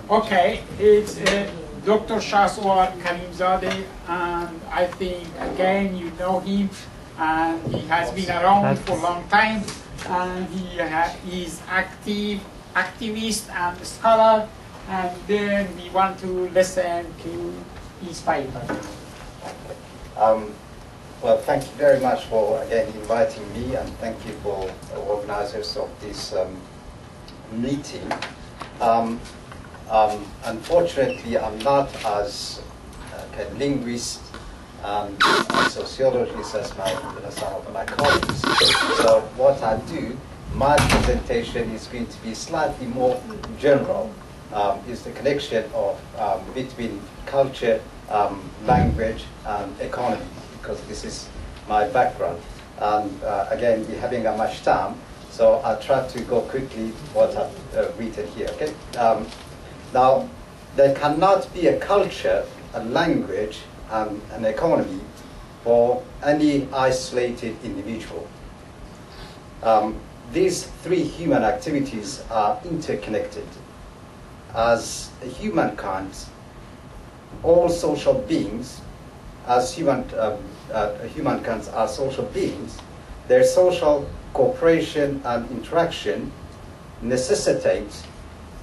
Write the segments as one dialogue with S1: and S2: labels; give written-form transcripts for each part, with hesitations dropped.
S1: Okay, it's Dr. Shahzavar Karimzadi, and I think again you know him, and he has been around for a long time, and he is activist and scholar, and then we want to listen to his paper.
S2: Well, thank you very much for again inviting me, and thank you for the organizers of this meeting. Unfortunately, I'm not as a linguist and a sociologist as some of my colleagues. So what I do, my presentation is going to be slightly more general. Is the connection of between culture, language, and economy, because this is my background. And again, we're having a much time, so I'll try to go quickly what I've written here. Okay. Now, there cannot be a culture, a language, and an economy for any isolated individual. These three human activities are interconnected. As humankind, all social beings, as humankind are social beings, their social cooperation and interaction necessitates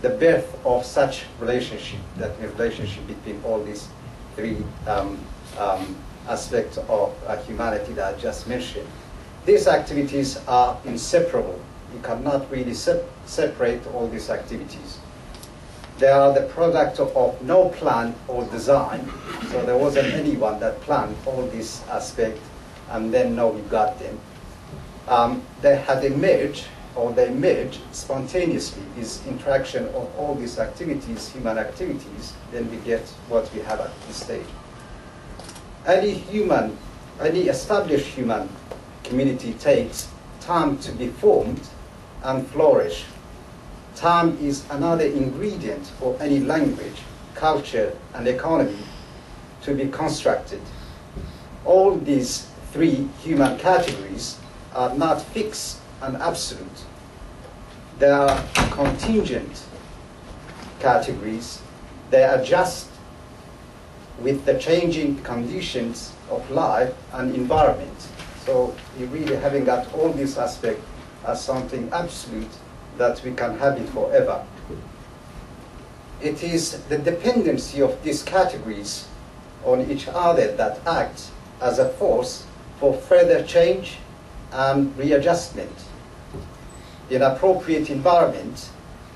S2: the birth of such relationship, that the relationship between all these three aspects of humanity that I just mentioned. These activities are inseparable. You cannot really separate all these activities. They are the product of no plan or design. So there wasn't anyone that planned all these aspects and then now we got them. They had emerged, or they emerge spontaneously, this interaction of all these activities, human activities, then we get what we have at this stage. Any established human community takes time to be formed and flourish. Time is another ingredient for any language, culture, and economy to be constructed. All these three human categories are not fixed and absolute. They are contingent categories. They adjust with the changing conditions of life and environment. So you really having got all these aspects as something absolute that we can have it forever. It is the dependency of these categories on each other that acts as a force for further change and readjustment. In appropriate environment,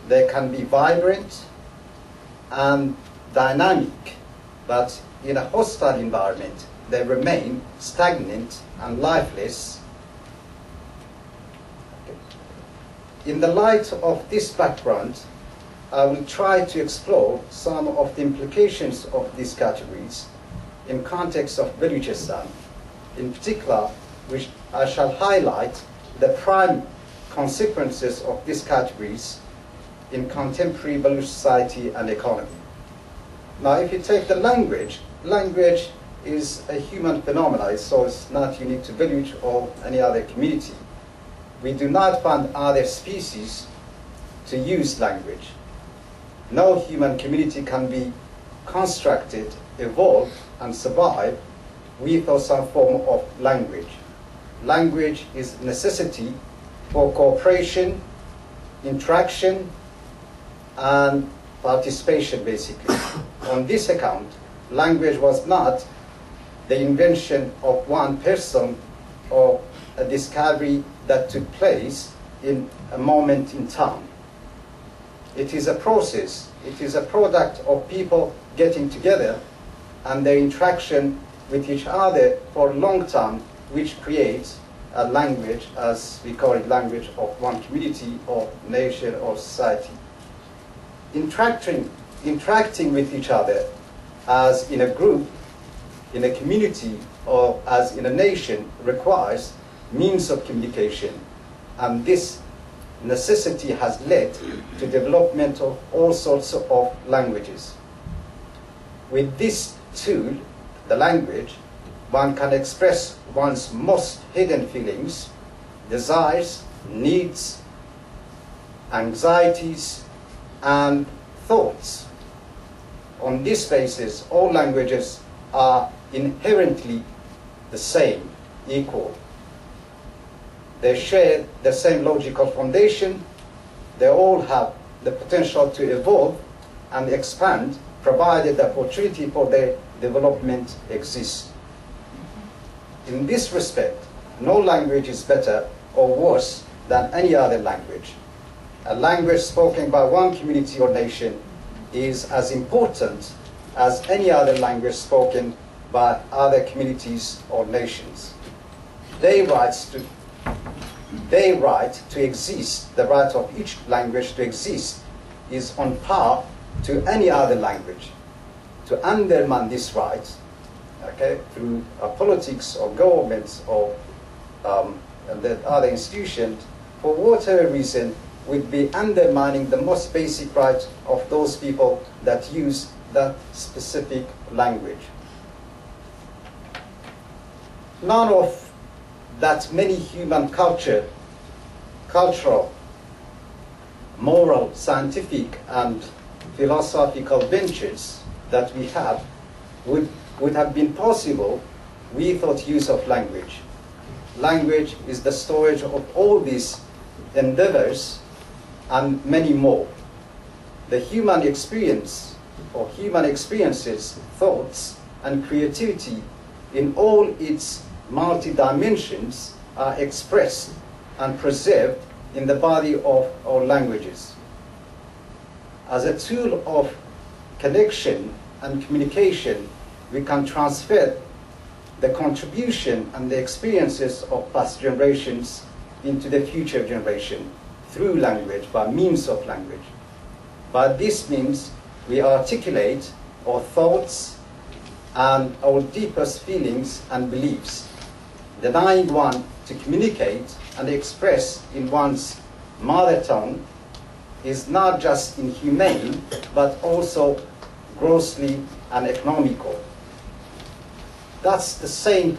S2: they can be vibrant and dynamic, but in a hostile environment, they remain stagnant and lifeless. In the light of this background, I will try to explore some of the implications of these categories in context of Balochistan. In particular, which I shall highlight the prime consequences of these categories in contemporary Baloch society and economy. Now, if you take the language is a human phenomenon, so it's not unique to Baloch or any other community. We do not find other species to use language. No human community can be constructed, evolve, and survive without some form of language. Language is a necessity for cooperation, interaction, and participation, basically. On this account, language was not the invention of one person or a discovery that took place in a moment in time. It is a process. It is a product of people getting together and their interaction with each other for a long time, which creates a language, as we call it, language of one community or nation or society. Interacting with each other as in a group, in a community, or as in a nation requires means of communication, and this necessity has led to development of all sorts of languages. With this tool, the language, one can express one's most hidden feelings, desires, needs, anxieties, and thoughts on this basis, all languages are inherently the same, equal. They share the same logical foundation. They all have the potential to evolve and expand, provided the opportunity for their development exists. In this respect, no language is better or worse than any other language. A language spoken by one community or nation is as important as any other language spoken by other communities or nations. Their right to exist, the right of each language to exist, is on par to any other language. To undermine this right, okay, through politics or governments or the other institutions, for whatever reason, would be undermining the most basic right of those people that use that specific language. None of that many human cultural, moral, scientific, and philosophical ventures that we have would have been possible without use of language. Language is the storage of all these endeavors and many more. The human experience or human experiences, thoughts, and creativity in all its multi-dimensions are expressed and preserved in the body of our languages. As a tool of connection and communication, we can transfer the contribution and the experiences of past generations into the future generation through language, by means of language. By this means, we articulate our thoughts and our deepest feelings and beliefs. Denying one to communicate and express in one's mother tongue is not just inhumane, but also grossly uneconomical. That's the same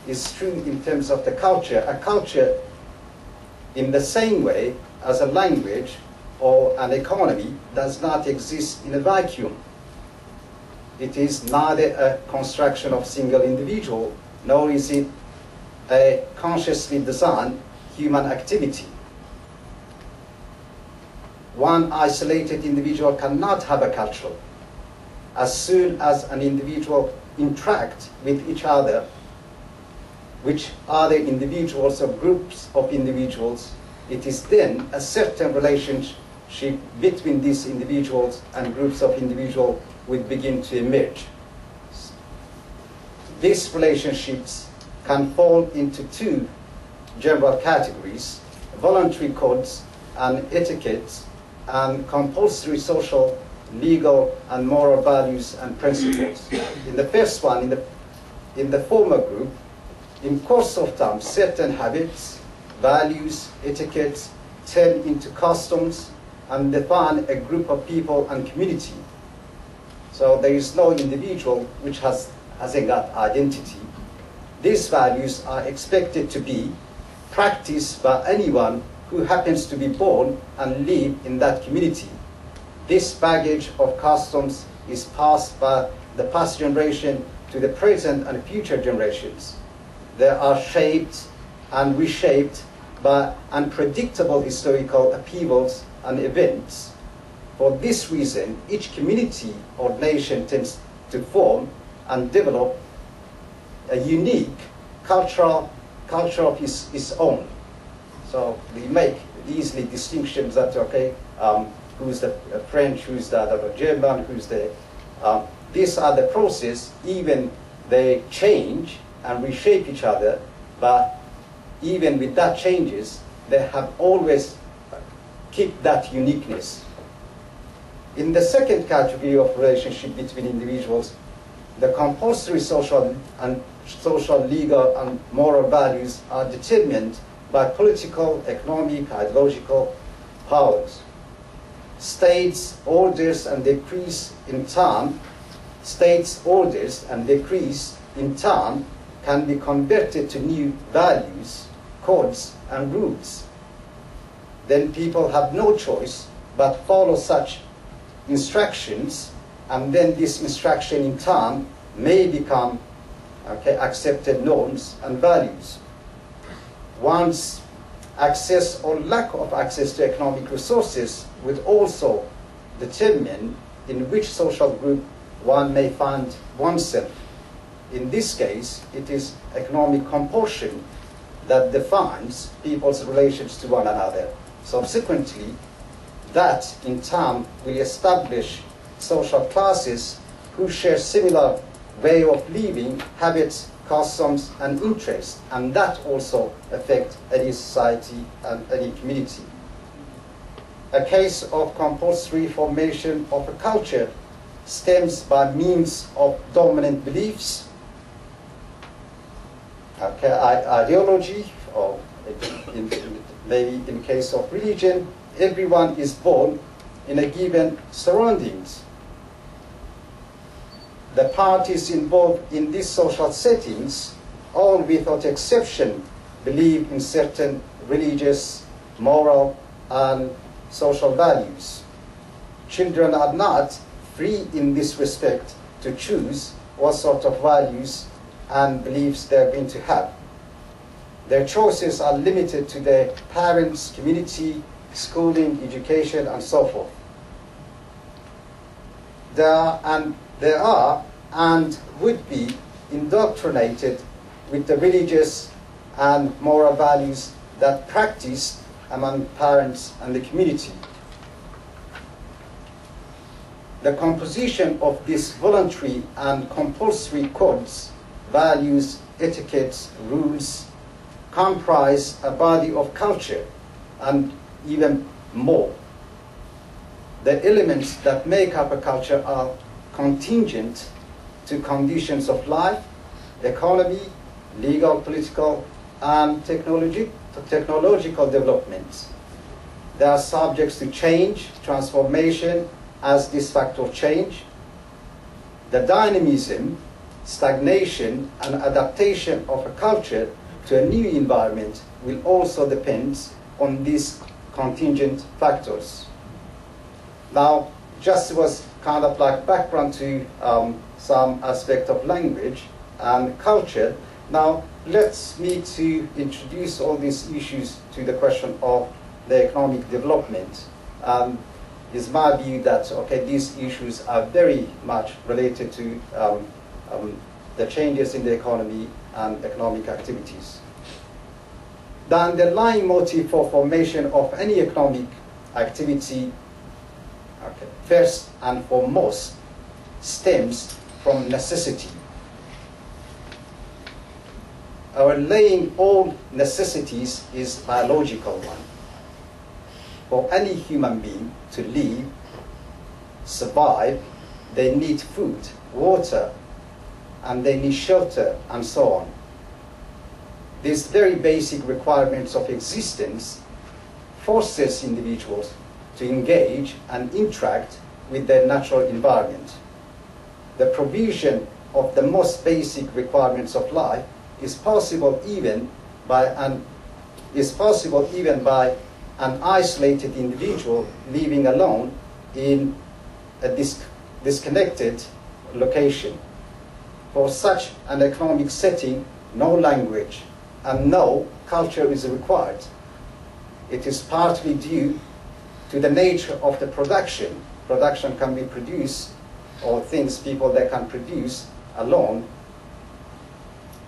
S2: is true in terms of the culture. A culture, in the same way as a language or an economy, does not exist in a vacuum. It is neither a construction of single individual, nor is it a consciously designed human activity. One isolated individual cannot have a culture. As soon as an individual interacts with each other, which other individuals or groups of individuals, it is then a certain relationship between these individuals and groups of individuals will begin to emerge. These relationships can fall into two general categories: voluntary codes and etiquettes, and compulsory social, legal, and moral values and principles. In the first one, in the former group, in course of time, certain habits, values, etiquettes turn into customs and define a group of people and community. So there is no individual which hasn't got identity. These values are expected to be practiced by anyone who happens to be born and live in that community. This baggage of customs is passed by the past generation to the present and future generations. They are shaped and reshaped by unpredictable historical upheavals and events. For this reason, each community or nation tends to form and develop a unique culture of its own. So we make easily distinctions that, okay, who's the French, who's the German, who's the... these are the process, even they change and reshape each other, but even with that changes, they have always kept that uniqueness. In the second category of relationship between individuals, the compulsory social, legal, and moral values are determined by political, economic, ideological powers. States' orders and decrees in turn can be converted to new values, codes, and rules. Then people have no choice but follow such instructions and then this instruction in turn may become accepted norms and values. One's access or lack of access to economic resources would also determine in which social group one may find oneself. In this case, it is economic compulsion that defines people's relations to one another. Subsequently, that in turn will establish social classes who share similar way of living, habits, customs, and interests, and that also affect any society and any community. A case of compulsory formation of a culture stems by means of dominant beliefs, ideology, or maybe in case of religion, everyone is born in a given surroundings. The parties involved in these social settings, all without exception, believe in certain religious, moral, and social values. Children are not free in this respect to choose what sort of values and beliefs they're going to have. Their choices are limited to their parents, community, schooling, education, and so forth. They are and would be indoctrinated with the religious and moral values that practiced among parents and the community. The composition of these voluntary and compulsory codes, values, etiquettes, rules, comprise a body of culture and even more. The elements that make up a culture are contingent to conditions of life, economy, legal, political, and technological developments. They are subjects to change, transformation as this factor of change. The dynamism, stagnation, and adaptation of a culture to a new environment will also depend on these contingent factors. Now, just was kind of like background to some aspect of language and culture. Now, let's me to introduce all these issues to the question of the economic development. It's my view that, okay, these issues are very much related to the changes in the economy and economic activities. The underlying motive for formation of any economic activity, first and foremost, stems from necessity. Our laying all necessities is biological one. For any human being to live, survive, they need food, water, and they need shelter, and so on. These very basic requirements of existence forces individuals to engage and interact with their natural environment. The provision of the most basic requirements of life is possible even by an isolated individual living alone in a disconnected location. For such an economic setting, no language and no culture is required. It is partly due to the nature of the production. Production can be produced, or things people that can produce alone.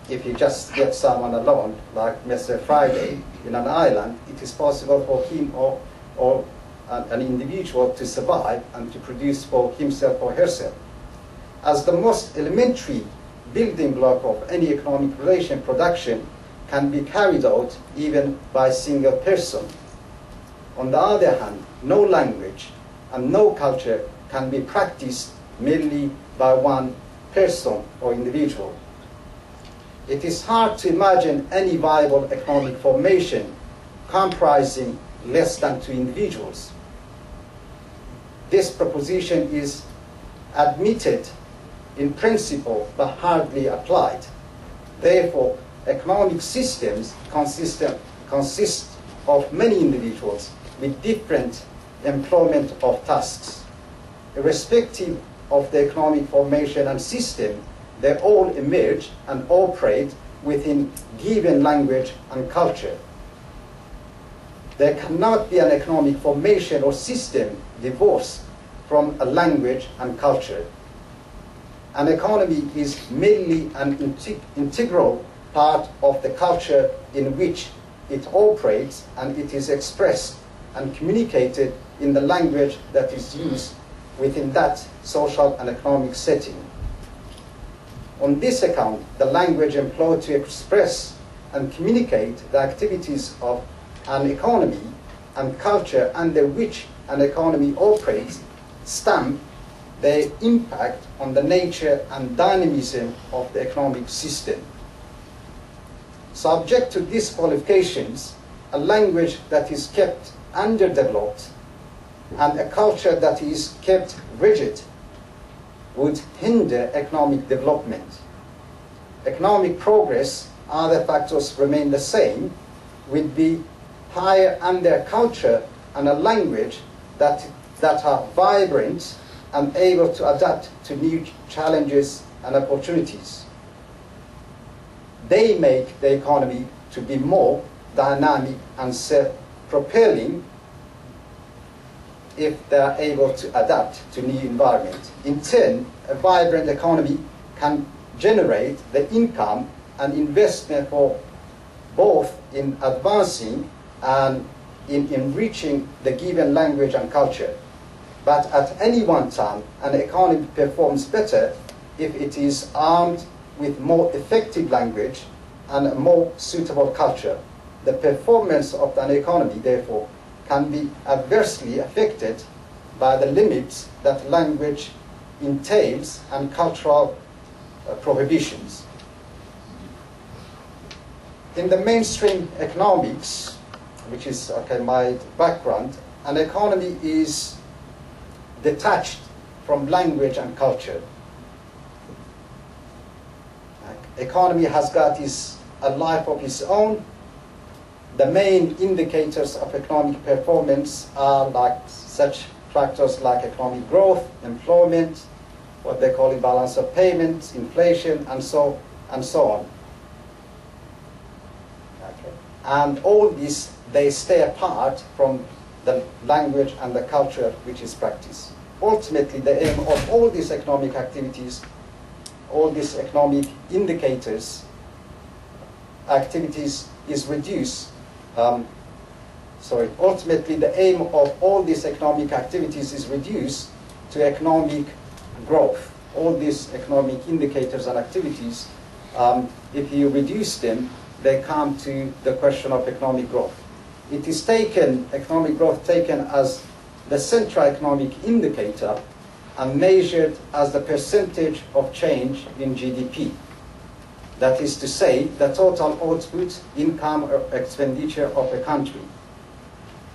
S2: If you just get someone alone, like Mr. Friday in an island, it is possible for him or an individual to survive and to produce for himself or herself. As the most elementary building block of any economic relation, production can be carried out even by a single person. On the other hand, no language and no culture can be practiced merely by one person or individual. It is hard to imagine any viable economic formation comprising less than two individuals. This proposition is admitted in principle but hardly applied. Therefore, economic systems consist of many individuals with different employment of tasks. Irrespective of the economic formation and system, they all emerge and operate within given language and culture. There cannot be an economic formation or system divorced from a language and culture. An economy is merely an integral part of the culture in which it operates, and it is expressed and communicated in the language that is used within that social and economic setting. On this account, the language employed to express and communicate the activities of an economy and culture under which an economy operates stamp their impact on the nature and dynamism of the economic system. Subject to these qualifications, a language that is kept underdeveloped and a culture that is kept rigid would hinder economic development. Economic progress, other factors remain the same, would be higher under a culture and a language that are vibrant and able to adapt to new challenges and opportunities. They make the economy to be more dynamic and self-propelling if they are able to adapt to new environment. In turn, a vibrant economy can generate the income and investment for both in advancing and in enriching the given language and culture. But at any one time, an economy performs better if it is armed with more effective language and a more suitable culture. The performance of an economy, therefore, can be adversely affected by the limits that language entails and cultural prohibitions. In the mainstream economics, which is my background, an economy is detached from language and culture. Economy has got a life of its own. The main indicators of economic performance are such factors like economic growth, employment, what they call balance of payments, inflation, and so on. Okay. And all these, they stay apart from the language and the culture which is practiced. Ultimately, the aim of all these economic activities, all these economic indicators, activities is reduced. Ultimately, the aim of all these economic activities is reduced to economic growth. All these economic indicators and activities, if you reduce them, they come to the question of economic growth. It is taken, economic growth taken as the central economic indicator and measured as the percentage of change in GDP. That is to say, the total output, income, or expenditure of a country.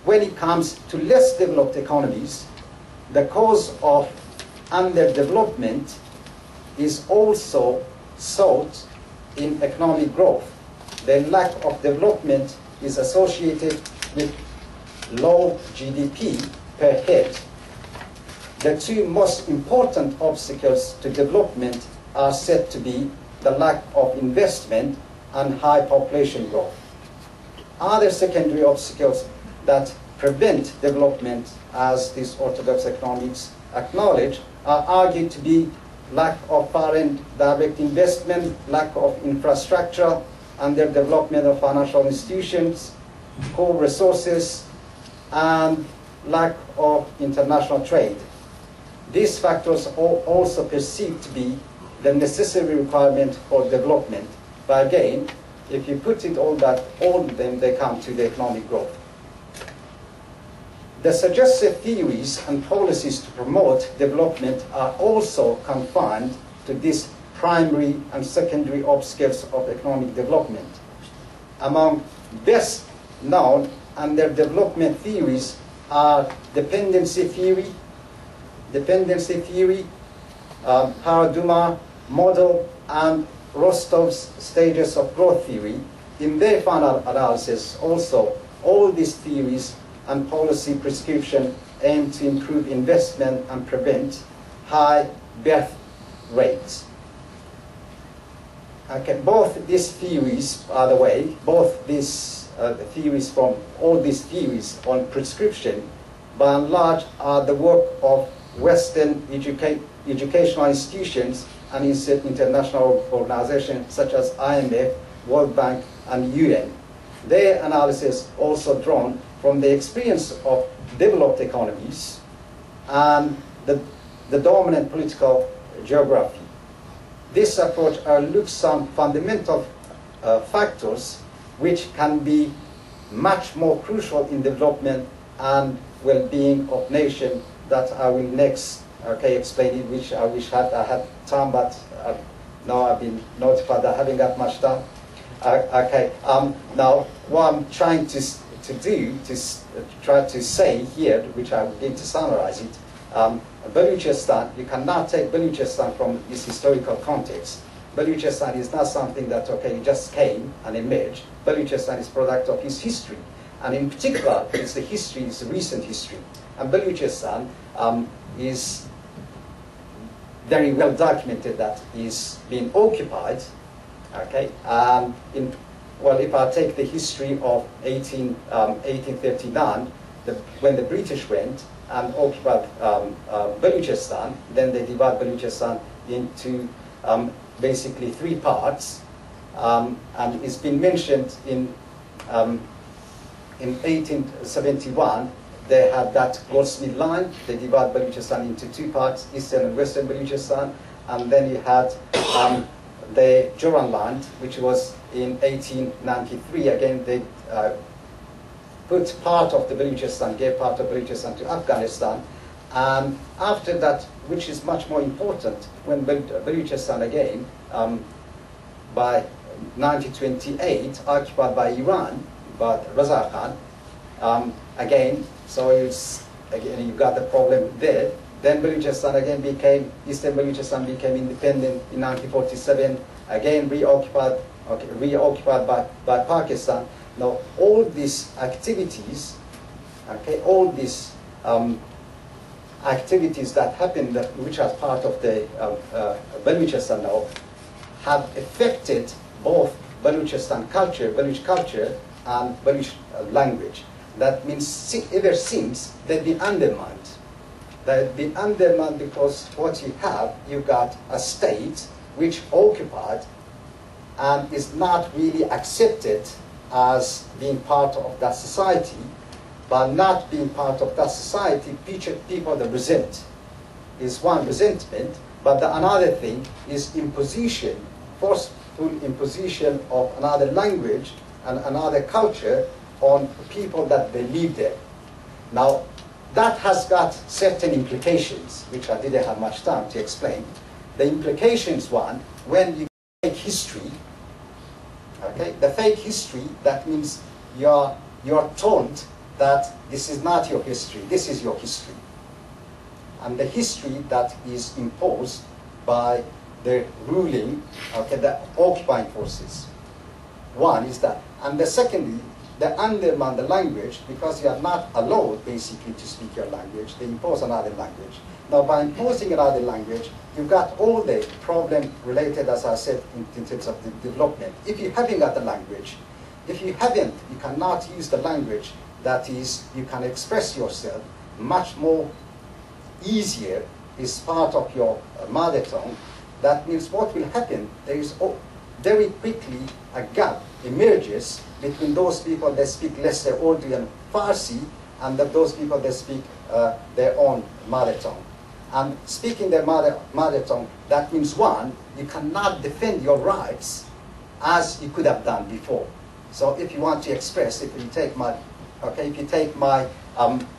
S2: When it comes to less developed economies, the cause of underdevelopment is also sought in economic growth. The lack of development is associated with low GDP per head. The two most important obstacles to development are said to be the lack of investment and high population growth. Other secondary obstacles that prevent development, as these orthodox economics acknowledge, are argued to be lack of foreign direct investment, lack of infrastructure, underdevelopment of financial institutions, core resources, and lack of international trade. These factors are also perceived to be the necessary requirement for development. But again, if you put it all of them, they come to the economic growth. The suggested theories and policies to promote development are also confined to these primary and secondary obstacles of economic development. Among best known underdevelopment theories are dependency theory, Paradigma model, and Rostov's stages of growth theory. In their final analysis, also, all these theories and policy prescription aim to improve investment and prevent high birth rates. Okay, both these theories, by the way, both these theories from all these theories on prescription, by and large, are the work of Western educational institutions and international organizations such as IMF, World Bank, and UN. Their analysis also drawn from the experience of developed economies and the dominant political geography. This approach looks some fundamental factors which can be much more crucial in development and well-being of nation that I will next explain it, which I wish I had time, but now I've been notified that I haven't got much time. Now what I'm trying to try to say here, which I will need to summarize it, Balochistan, you cannot take Balochistan from its historical context. Balochistan is not something that, it just came and emerged. Balochistan is product of its history. And in particular, it's the recent history. And Balochistan is very well documented that is being occupied, well, if I take the history of 1839, when the British went and occupied Balochistan, then they divided Balochistan into basically three parts, and it's been mentioned in 1871 they had that Goldsmith line. They divided Balochistan into two parts, Eastern and Western Balochistan, and then you had the Joran line, which was in 1893. Again, they put part of the Balochistan, gave part of Balochistan to Afghanistan. And after that, which is much more important, when Balochistan again, by 1928, occupied by Iran, by Reza Khan, again, so again, you got the problem there. Then Balochistan again Eastern Balochistan became independent in 1947, again reoccupied by Pakistan. Now, all these activities, all these activities that happened, which are part of the Balochistan now, have affected both Balochistan culture, Baloch culture, and Baloch language. That means ever since they've been undermined. They've been undermined because what you got a state which occupied and is not really accepted as being part of that society. By not being part of that society, people that resent is one resentment, but another thing is imposition, forceful imposition of another language and another culture on people that they live there. Now, that has got certain implications, which I didn't have much time to explain. The implications, one, when you fake history, the fake history, that means you're told that this is not your history, this is your history. And the history that is imposed by the ruling, the occupying forces. One is that. And the secondly, they undermine the language because you are not allowed basically to speak your language. They impose another language. Now, by imposing another language, you've got all the problem related, as I said, in terms of the development. If you haven't got the language, you cannot use the language that is, you can express yourself much more easier, is part of your mother tongue. That means what will happen, there is very quickly a gap emerges between those people that speak lesser Urdu and Farsi and those people that speak their own mother tongue. And speaking their mother tongue, that means one, you cannot defend your rights as you could have done before. So if you want to express, if you take my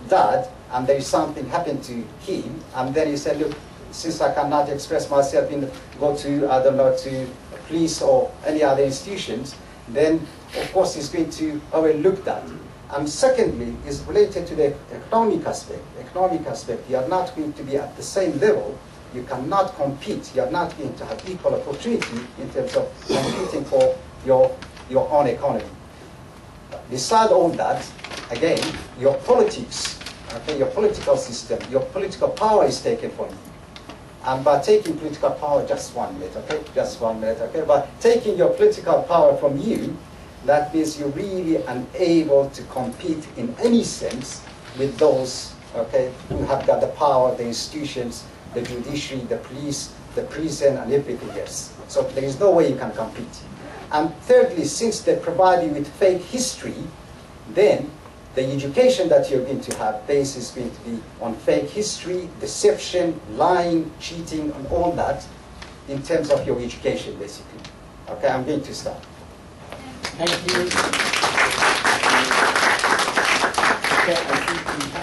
S2: dad and there is something happened to him, and then you say, look, since I cannot express myself, go to, I don't know, to police or any other institutions, then of course he's going to overlook that. And secondly, is related to the economic aspect. Economic aspect, you are not going to be at the same level. You cannot compete. You are not going to have equal opportunity in terms of competing for your own economy. Beside all that, again, your politics, your political system, your political power is taken from you. And by taking political power, just 1 minute, okay? Just 1 minute, okay? By taking your political power from you, that means you're really unable to compete in any sense with those, okay, who have got the power, the institutions, the judiciary, the police, the prison, and everything else. So there is no way you can compete. And thirdly, since they provide you with fake history, then the education that you're going to have base is going to be on fake history, deception, lying, cheating, and all that in terms of your education, basically. Okay, I'm going to stop.
S1: Thank you. Okay, I think we